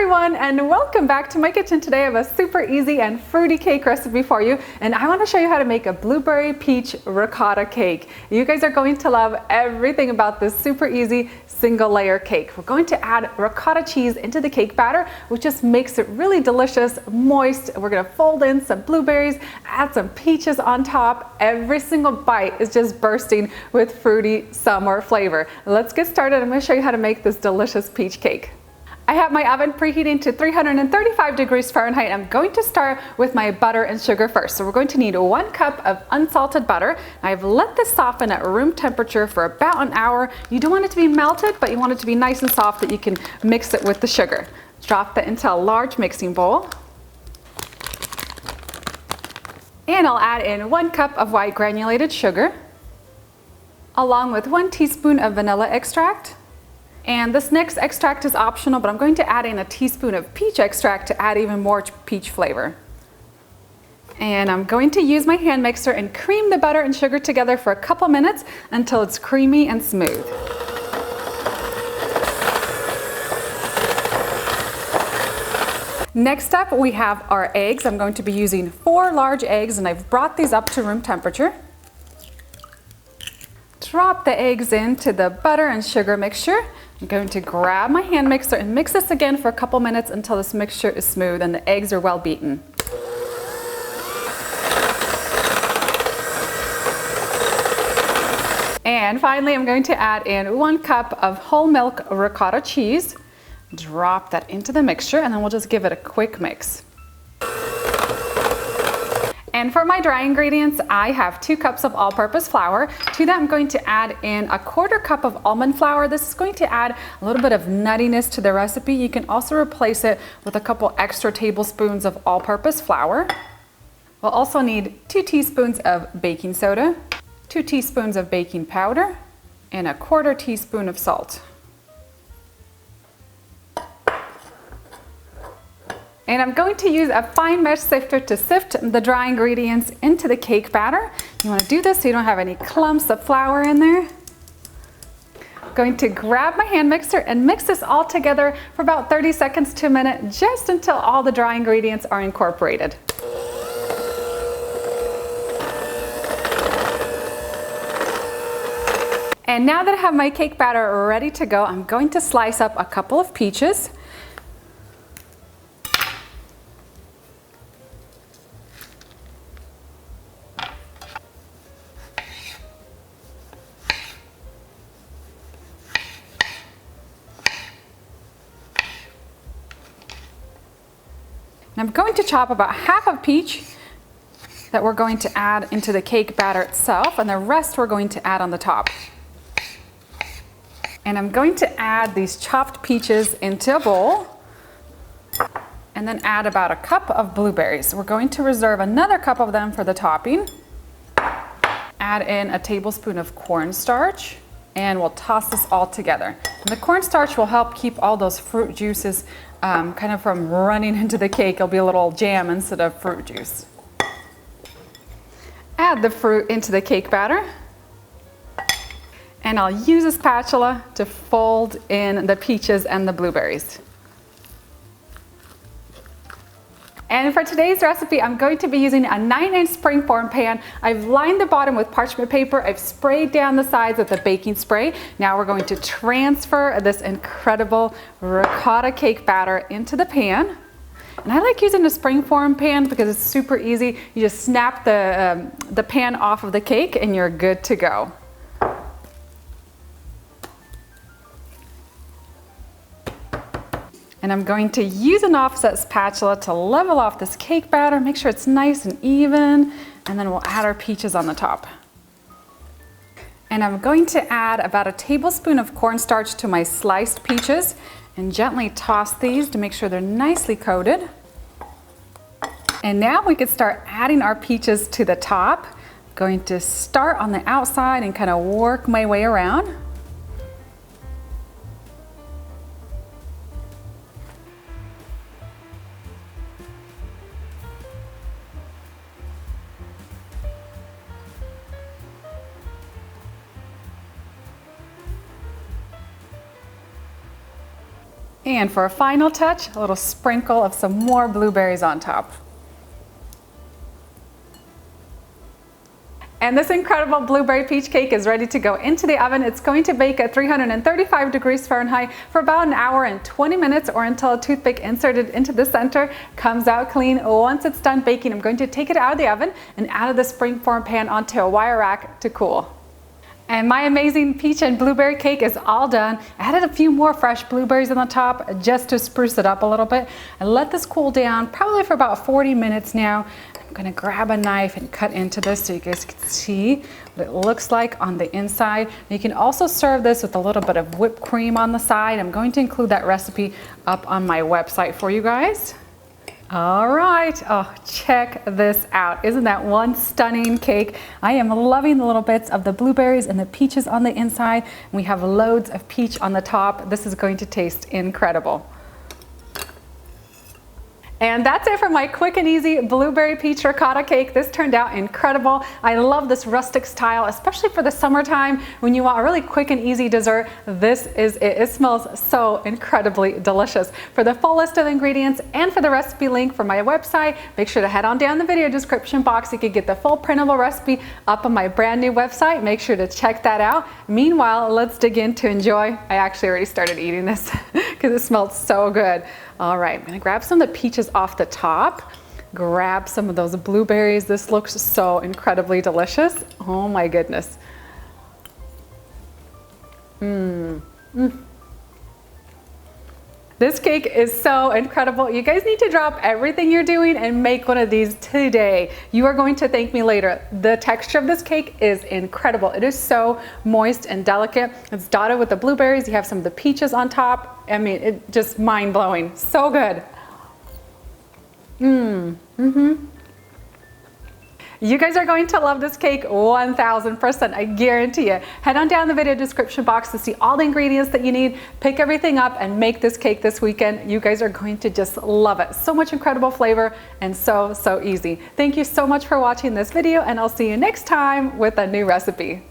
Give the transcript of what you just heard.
everyone, and welcome back to my kitchen. Today I have a super easy and fruity cake recipe for you, and I want to show you how to make a blueberry peach ricotta cake. You guys are going to love everything about this super easy single layer cake. We're going to add ricotta cheese into the cake batter, which just makes it really delicious, moist. We're going to fold in some blueberries, add some peaches on top. Every single bite is just bursting with fruity summer flavor. Let's get started. I'm going to show you how to make this delicious peach cake. I have my oven preheating to 335 degrees Fahrenheit. I'm going to start with my butter and sugar first. So we're going to need 1 cup of unsalted butter. I've let this soften at room temperature for about an hour. You don't want it to be melted, but you want it to be nice and soft that you can mix it with the sugar. Drop that into a large mixing bowl. And I'll add in 1 cup of white granulated sugar, along with 1 teaspoon of vanilla extract. And this next extract is optional, but I'm going to add in a teaspoon of peach extract to add even more peach flavor. And I'm going to use my hand mixer and cream the butter and sugar together for a couple minutes until it's creamy and smooth. Next up, we have our eggs. I'm going to be using 4 large eggs, and I've brought these up to room temperature. Drop the eggs into the butter and sugar mixture. I'm going to grab my hand mixer and mix this again for a couple minutes until this mixture is smooth and the eggs are well beaten. And finally, I'm going to add in 1 cup of whole milk ricotta cheese. Drop that into the mixture, and then we'll just give it a quick mix. And for my dry ingredients, I have 2 cups of all-purpose flour. To that, I'm going to add in a 1/4 cup of almond flour. This is going to add a little bit of nuttiness to the recipe. You can also replace it with a couple extra tablespoons of all-purpose flour. We'll also need 2 teaspoons of baking soda, 2 teaspoons of baking powder, and a 1/4 teaspoon of salt. And I'm going to use a fine mesh sifter to sift the dry ingredients into the cake batter. You want to do this so you don't have any clumps of flour in there. I'm going to grab my hand mixer and mix this all together for about 30 seconds to a minute, just until all the dry ingredients are incorporated. And now that I have my cake batter ready to go, I'm going to slice up a couple of peaches. I'm going to chop about half a peach that we're going to add into the cake batter itself, and the rest we're going to add on the top. And I'm going to add these chopped peaches into a bowl, and then add about a cup of blueberries. We're going to reserve another cup of them for the topping. Add in a tablespoon of cornstarch, and we'll toss this all together. And the cornstarch will help keep all those fruit juices kind of from running into the cake. It'll be a little jam instead of fruit juice. Add the fruit into the cake batter. And I'll use a spatula to fold in the peaches and the blueberries. And for today's recipe, I'm going to be using a 9-inch springform pan. I've lined the bottom with parchment paper. I've sprayed down the sides with a baking spray. Now we're going to transfer this incredible ricotta cake batter into the pan. And I like using a springform pan because it's super easy. You just snap the pan off of the cake and you're good to go. And I'm going to use an offset spatula to level off this cake batter, make sure it's nice and even, and then we'll add our peaches on the top. And I'm going to add about a tablespoon of cornstarch to my sliced peaches and gently toss these to make sure they're nicely coated. And now we can start adding our peaches to the top. I'm going to start on the outside and kind of work my way around. And for a final touch, a little sprinkle of some more blueberries on top. And this incredible blueberry peach cake is ready to go into the oven. It's going to bake at 335 degrees Fahrenheit for about an hour and 20 minutes, or until a toothpick inserted into the center comes out clean. Once it's done baking, I'm going to take it out of the oven and out of the springform pan onto a wire rack to cool. And my amazing peach and blueberry cake is all done. I added a few more fresh blueberries on the top just to spruce it up a little bit. I let this cool down probably for about 40 minutes now. I'm gonna grab a knife and cut into this so you guys can see what it looks like on the inside. You can also serve this with a little bit of whipped cream on the side. I'm going to include that recipe up on my website for you guys. All right, oh, check this out. Isn't that one stunning cake? I am loving the little bits of the blueberries and the peaches on the inside. We have loads of peach on the top. This is going to taste incredible. And that's it for my quick and easy blueberry peach ricotta cake. This turned out incredible. I love this rustic style, especially for the summertime when you want a really quick and easy dessert. This is it. It smells so incredibly delicious. For the full list of ingredients and for the recipe link for my website, make sure to head on down the video description box. You can get the full printable recipe up on my brand new website. Make sure to check that out. Meanwhile, let's dig in to enjoy. I actually already started eating this because it smelled so good. All right, I'm gonna grab some of the peaches off the top, grab some of those blueberries. This looks so incredibly delicious. Oh my goodness. This cake is so incredible. You guys need to drop everything you're doing and make one of these today. You are going to thank me later. The texture of this cake is incredible. It is so moist and delicate. It's dotted with the blueberries. You have some of the peaches on top. I mean, it just mind-blowing. So good. You guys are going to love this cake 1000%, I guarantee you. Head on down the video description box to see all the ingredients that you need. Pick everything up and make this cake this weekend. You guys are going to just love it. So much incredible flavor and so easy. Thank you so much for watching this video, and I'll see you next time with a new recipe.